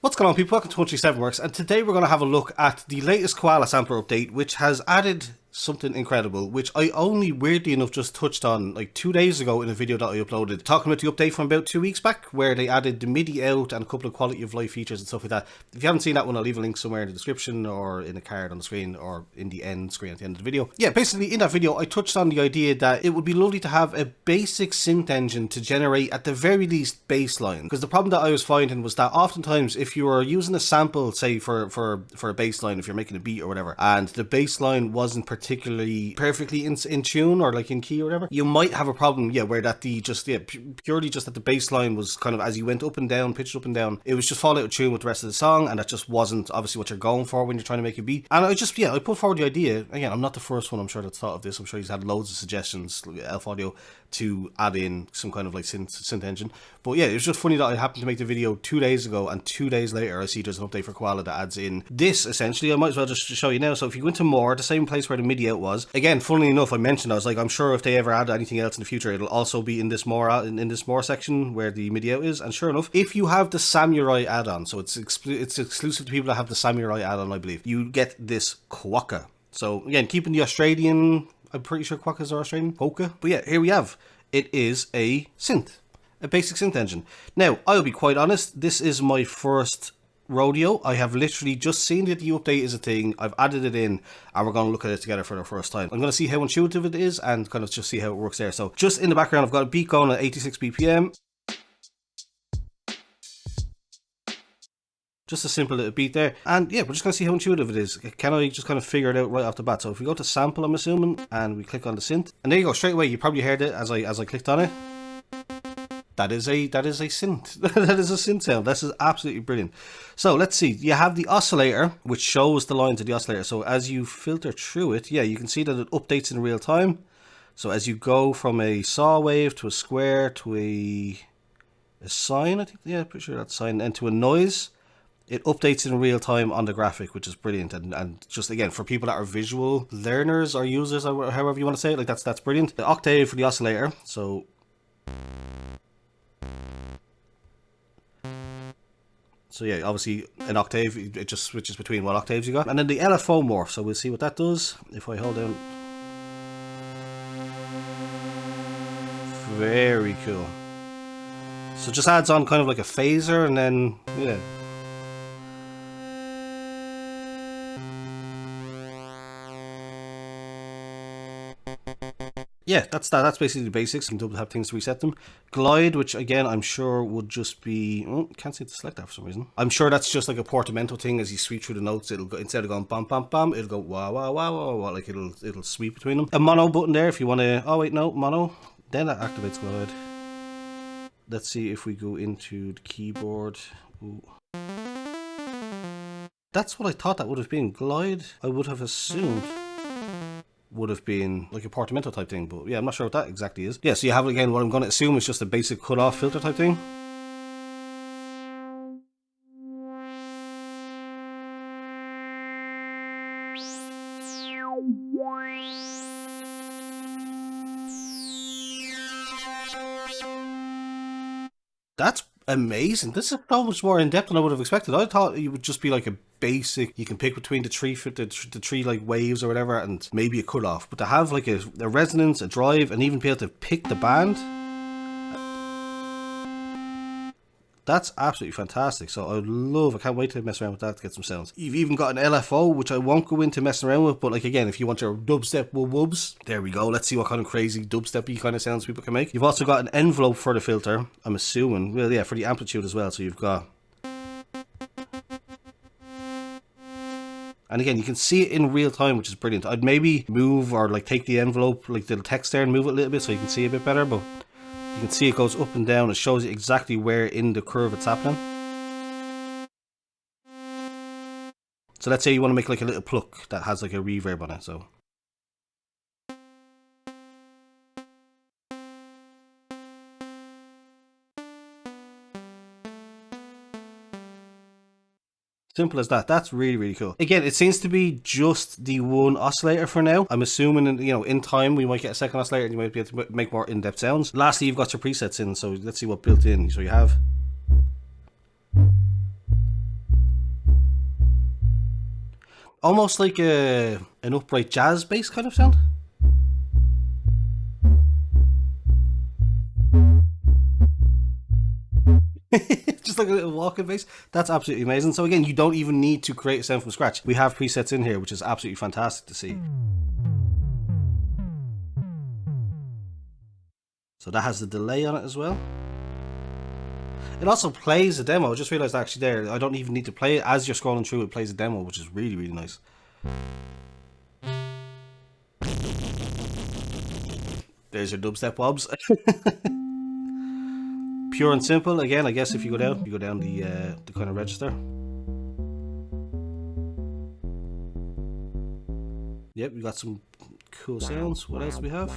What's going on, people? Welcome to 137 Works, and today we're going to have a look at the latest Koala sampler update, which has added something incredible, which I only weirdly enough just touched on like 2 days ago in a video that I uploaded, talking about the update from about 2 weeks back, where they added the MIDI out and a couple of quality of life features and stuff like that. If you haven't seen that one, I'll leave a link somewhere in the description or in a card on the screen or in the end screen at the end of the video. Yeah, basically in that video I touched on the idea that it would be lovely to have a basic synth engine to generate at the very least bassline, because the problem that I was finding was that oftentimes if you were using a sample, say for a bassline, if you're making a beat or whatever, and the bassline wasn't particularly perfectly in tune or like in key or whatever, you might have a problem, where that purely just that the bass line was kind of, as you went up and down, pitched up and down, it was just falling out of tune with the rest of the song, and that just wasn't obviously what you're going for when you're trying to make a beat. And I put forward the idea, again, I'm not the first one, I'm sure, that's thought of this. I'm sure he's had loads of suggestions, Elf Audio, to add in some kind of like synth engine. But yeah, it was just funny that I happened to make the video 2 days ago, and 2 days later I see there's an update for Koala that adds in this, essentially. I might as well just show you now. So if you go into more, the same place where the MIDI out was, again, funnily enough, I mentioned, I was like, I'm sure if they ever add anything else in the future, it'll also be in this more in this more section where the MIDI out is. And sure enough, if you have the Samurai add-on, so it's exclusive to people that have the Samurai add-on, I believe, you get this Quokka. So again, keeping the Australian, I'm pretty sure Quokkas are Australian, Quokka. But yeah, here we have, it is a synth, a basic synth engine. Now, I'll be quite honest, this is my first rodeo. I have literally just seen that the update is a thing, I've added it in, and we're going to look at it together for the first time. I'm going to see how intuitive it is and kind of just see how it works there. So just in the background, I've got a beat going at 86 BPM. Just a simple little beat there. And yeah, we're just going to see how intuitive it is. Can I just kind of figure it out right off the bat? So if we go to sample, I'm assuming, and we click on the synth, and there you go, straight away, you probably heard it as I clicked on it. That is a synth. That is a synth sound. This is absolutely brilliant. So let's see. You have the oscillator, which shows the lines of the oscillator. So as you filter through it, yeah, you can see that it updates in real time. So as you go from a saw wave to a square to a sine, I think, yeah, pretty sure that's sine, and to a noise, it updates in real time on the graphic, which is brilliant. And just again, for people that are visual learners or users, or however you want to say it, like that's brilliant. The octave for the oscillator. So yeah, obviously an octave, it just switches between what octaves you got. And then the LFO morph, so we'll see what that does. If I hold down. Very cool. So it just adds on kind of like a phaser, and then, yeah. Yeah, that's that. That's basically the basics. You can have things to reset them. Glide, which again I'm sure would just be, can't seem to select that for some reason. I'm sure that's just like a portamento thing. As you sweep through the notes, it'll go, instead of going bam bam bam, it'll go wah wah wah wah wah, like it'll sweep between them. A mono button there if you want to. Oh wait, no, mono. Then that activates glide. Let's see if we go into the keyboard. Ooh. That's what I thought that would have been. Glide, I would have assumed, would have been like a portamento type thing, but yeah, I'm not sure what that exactly is. Yeah, so you have, again, what I'm going to assume is just a basic cut-off filter type thing. That's amazing. This is so much more in depth than I would have expected. I thought it would just be like a basic, you can pick between the three like waves or whatever, and maybe a cut off. But to have like a resonance, a drive, and even be able to pick the band, that's absolutely fantastic. So I can't wait to mess around with that to get some sounds. You've even got an LFO, which I won't go into messing around with, but like again, if you want your dubstep wubs, there we go. Let's see what kind of crazy dubstep-y kind of sounds people can make. You've also got an envelope for the filter, I'm assuming. Well, yeah, for the amplitude as well. So you've got, and again, you can see it in real time, which is brilliant. I'd maybe move or like take the envelope, like the text there, and move it a little bit so you can see a bit better, but you can see it goes up and down. It shows you exactly where in the curve it's happening. So let's say you want to make like a little pluck that has like a reverb on it. So simple as that. That's really, really cool. Again, it seems to be just the one oscillator for now. I'm assuming, in time we might get a second oscillator and you might be able to make more in-depth sounds. Lastly, you've got your presets in, so let's see what built in. So you have Almost like an upright jazz bass kind of sound. Just like a little walking bass. That's absolutely amazing. So again, you don't even need to create a sound from scratch. We have presets in here, which is absolutely fantastic to see. So that has the delay on it as well. It also plays a demo. I just realized actually there, I don't even need to play it. As you're scrolling through, it plays a demo, which is really, really nice. There's your dubstep wobs. Pure and simple. Again, I guess if you go down the kind of register. Yep, we got some cool sounds. What else do we have?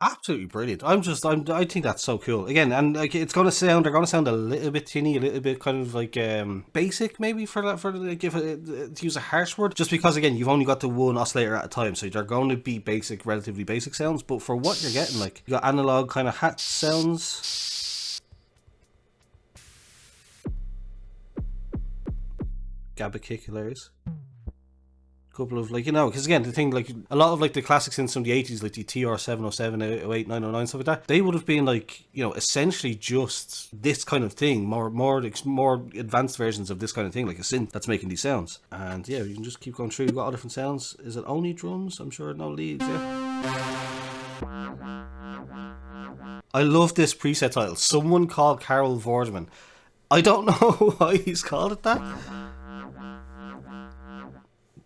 Absolutely brilliant. I think that's so cool. Again, and like they're gonna sound a little bit tinny, a little bit kind of like basic maybe for like if to use a harsh word. Just because again, you've only got the one oscillator at a time, so they're going to be basic, relatively basic sounds. But for what you're getting, like you got analog kind of hat sounds, gabba couple of like, you know, because again the thing, like a lot of like the classic synths from the 80s, like the TR 707, 808, 909, stuff like that, they would have been like, you know, essentially just this kind of thing, more advanced versions of this kind of thing, like a synth that's making these sounds. And yeah, you can just keep going through. You've got all different sounds. Is it only drums? I'm sure no leads. Yeah, I love this preset title. Someone called Carol Vorderman. I don't know why he's called it that,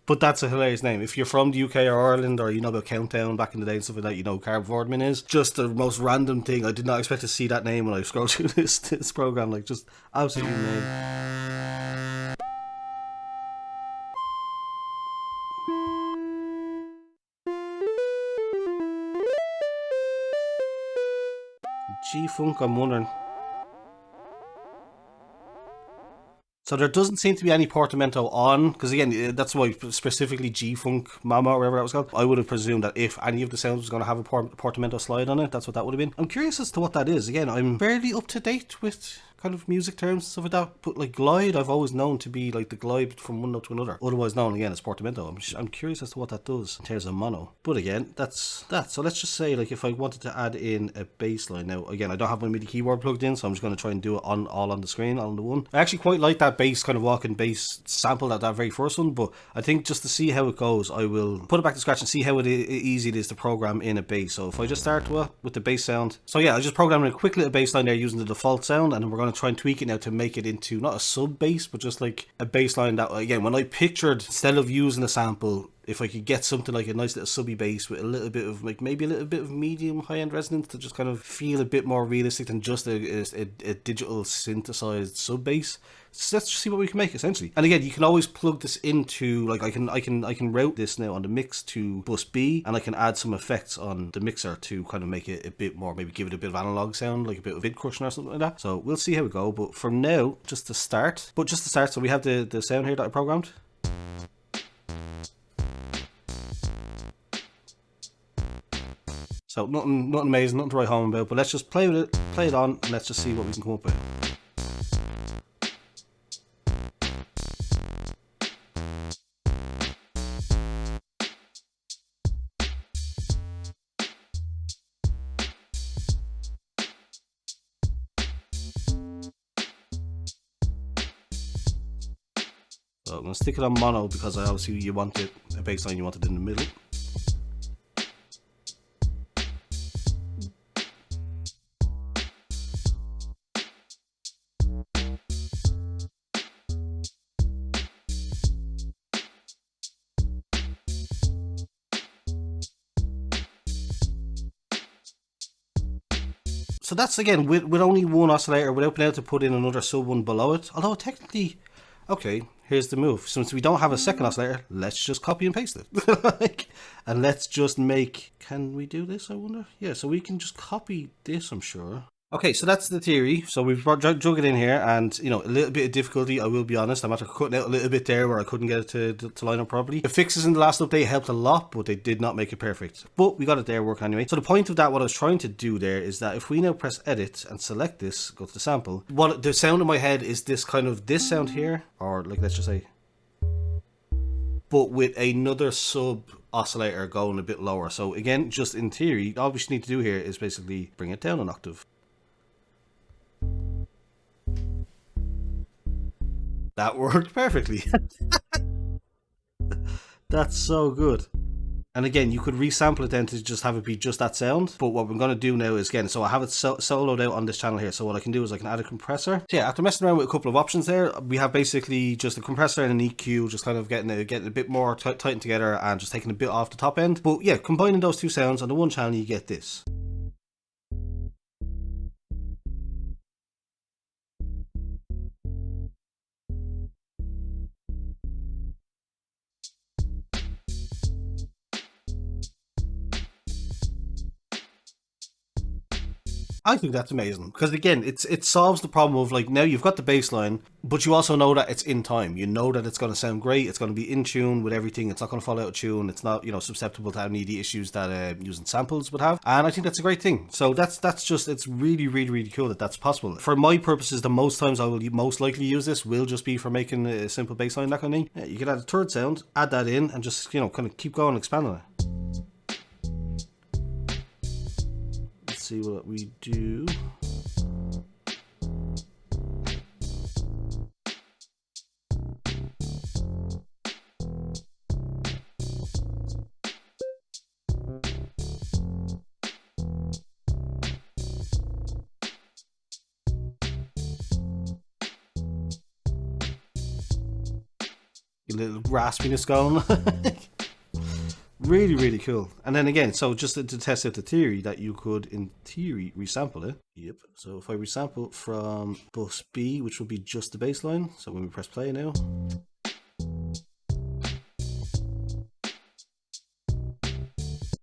but that's a hilarious name. If you're from the UK or Ireland, or you know about Countdown back in the day and stuff like that, you know Carl Vorderman is. Just the most random thing. I did not expect to see that name when I scrolled through this program. Like, just absolutely amazing. G-Funk, I'm wondering. So there doesn't seem to be any portamento on, because again, that's why specifically G-Funk Mama or whatever that was called. I would have presumed that if any of the sounds was going to have a portamento slide on it, that's what that would have been. I'm curious as to what that is. Again, I'm fairly up to date with kind of music terms and stuff like that, but like glide, I've always known to be like the glide from one note to another, otherwise known again as portamento. I'm curious as to what that does in terms of mono. But again, that's that. So let's just say, like, if I wanted to add in a bass line, now again, I don't have my MIDI keyboard plugged in, so I'm just going to try and do it all on the screen, all on the one. I actually quite like that bass, kind of walking bass sample, that very first one, but I think just to see how it goes, I will put it back to scratch and see how easy it is to program in a bass. So if I just start with the bass sound, so yeah, I just programmed a quick little bass line there using the default sound, and then we're going to try and tweak it now to make it into not a sub bass, but just like a bass line that, again, when I pictured, instead of using a sample, if I could get something like a nice little subby bass with a little bit of, like, maybe a little bit of medium high-end resonance to just kind of feel a bit more realistic than just a digital synthesized sub bass. So let's just see what we can make, essentially. And again, you can always plug this into, like, I can route this now on the mix to bus B, and I can add some effects on the mixer to kind of make it a bit more, maybe give it a bit of analog sound, like a bit of vid crushing or something like that. So we'll see how we go. But for now, just to start, so we have the sound here that I programmed. So nothing amazing, nothing to write home about, but let's just play with it, play it on, and let's just see what we can come up with. So I'm going to stick it on mono because obviously you want it, a bass line, you want it in the middle. So that's, again, with only one oscillator, without being able to put in another sub one below it. Although technically, okay, here's the move. Since we don't have a second oscillator, let's just copy and paste it. And let's just make, can we do this, I wonder? Yeah, so we can just copy this, I'm sure. Okay, so that's the theory. So we've drug it in here, and you know, a little bit of difficulty. I will be honest. I'm after cutting out a little bit there where I couldn't get it to line up properly. The fixes in the last update helped a lot, but they did not make it perfect. But we got it there working anyway. So the point of that, what I was trying to do there, is that if we now press edit and select this, go to the sample. What the sound in my head is this kind of this sound here, or like let's just say, but with another sub oscillator going a bit lower. So again, just in theory, all we need to do here is basically bring it down an octave. That worked perfectly. That's so good. And again, you could resample it then to just have it be just that sound. But what we're going to do now is, again, so I have it soloed out on this channel here. So what I can do is I can add a compressor. So yeah, after messing around with a couple of options there, we have basically just a compressor and an EQ, just kind of getting a bit more tightened together and just taking a bit off the top end. But yeah, combining those two sounds on the one channel, you get this. I think that's amazing because again, it solves the problem of like now you've got the bass line, but you also know that it's in time. You know that it's going to sound great. It's going to be in tune with everything. It's not going to fall out of tune. It's not, you know, susceptible to any of the issues that using samples would have. And I think that's a great thing. So that's just, it's really cool that that's possible. For my purposes, the most times I will most likely use this will just be for making a simple bass line, that kind of thing. Yeah, you can add a third sound, add that in, and just, you know, kind of keep going and expanding it. See what we do. A little raspiness going. Really cool. And then again, so just to test out the theory that you could in theory resample it. Yep. So if I resample from bus B, which would be just the bass line, so when we press play now,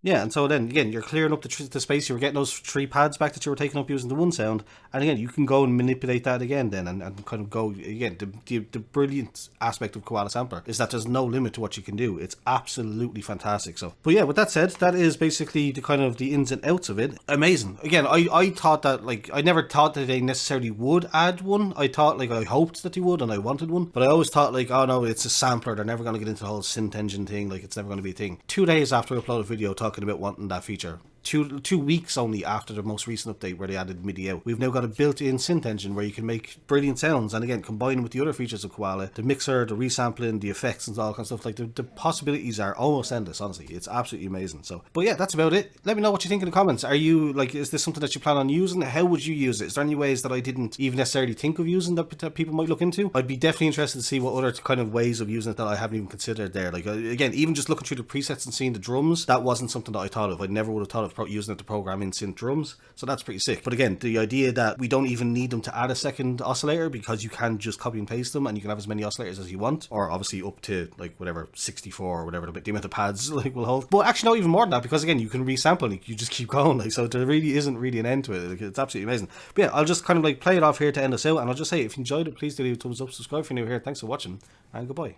yeah, and so then again, you're clearing up the space. You're getting those 3 pads back that you were taking up using the one sound, and again, you can go and manipulate that again then, and kind of go again. The brilliant aspect of Koala Sampler is that there's no limit to what you can do. It's absolutely fantastic. So, but yeah, with that said, that is basically the kind of the ins and outs of it. Amazing. Again, I thought that, like, I never thought that they necessarily would add one. I thought, like, I hoped that they would, and I wanted one, but I always thought, like, oh no, it's a sampler. They're never going to get into the whole synth engine thing. Like, it's never going to be a thing. 2 days after I uploaded a video talking about wanting that feature, two weeks only after the most recent update where they added MIDI out, we've now got a built-in synth engine where you can make brilliant sounds. And again, combined with the other features of Koala, the mixer, the resampling, the effects and all that kind of stuff, like the possibilities are almost endless. Honestly, it's absolutely amazing. So, but yeah, that's about it. Let me know what you think in the comments. Are you, like, is this something that you plan on using? How would you use it? Is there any ways that I didn't even necessarily think of using that people might look into? I'd be definitely interested to see what other kind of ways of using it that I haven't even considered there. Like, again, even just looking through the presets and seeing the drums, that wasn't something that I thought of. I never would have thought of using it to program in synth drums, so that's pretty sick. But again, the idea that we don't even need them to add a second oscillator because you can just copy and paste them and you can have as many oscillators as you want, or obviously up to like whatever 64 or whatever the amount of pads like will hold. But actually not even more than that, because again, you can resample, like, you just keep going, like, so there really isn't really an end to it. Like, it's absolutely amazing. But yeah, I'll just kind of like play it off here to end us out, and I'll just say, if you enjoyed it, please do leave a thumbs up, subscribe if you're new here. Thanks for watching, and goodbye.